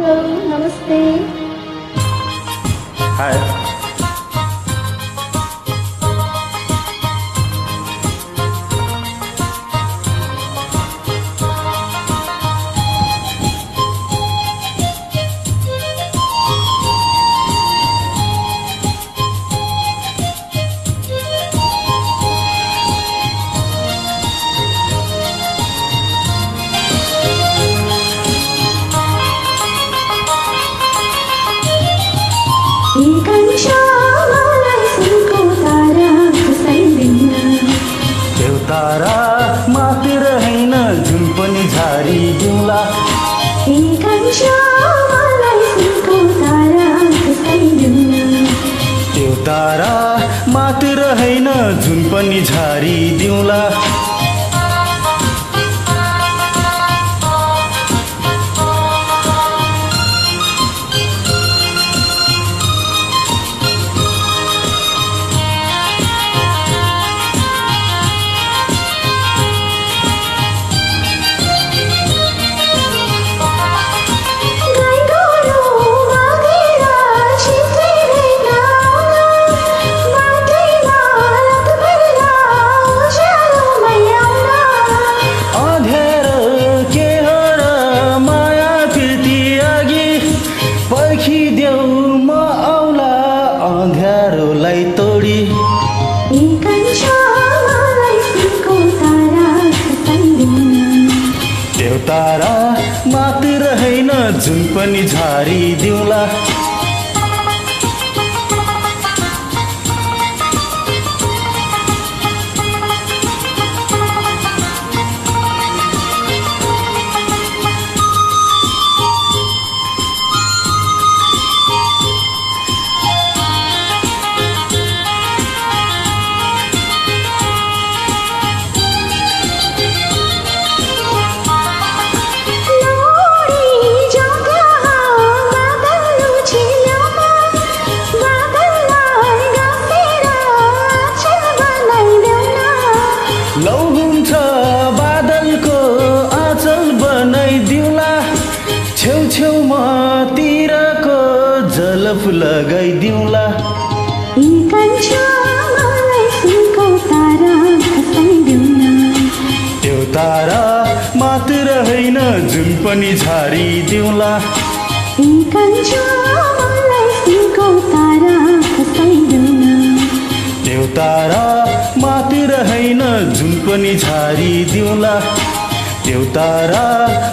Hello नमस्ते। हाय। तारा मातिर हैन जुन पनि झारी दिउँला। त्यो तारा मातिर हैन जुन पनि झारी दिउँला। म आउला अँध्यारोलाई तोडी। त्यो तारा मातिर हैन जुन पनि झारी दिउँला। लौ हुन्छ बादलको आँचल बनाइदिउँला। छेउछेउमा तिरको झलफ लगाइदिउँला। त्यो तारा मात्र हैन जुन पनि झारी दिउँला। त्यो तारा मातिर हैन जुन पनि झारी दिउँला। त्यो तारा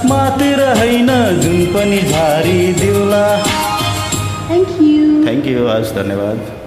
मातिर हैन जुन पनि झारी दिउँला। Thank you. Thank you. हस्, धन्यवाद।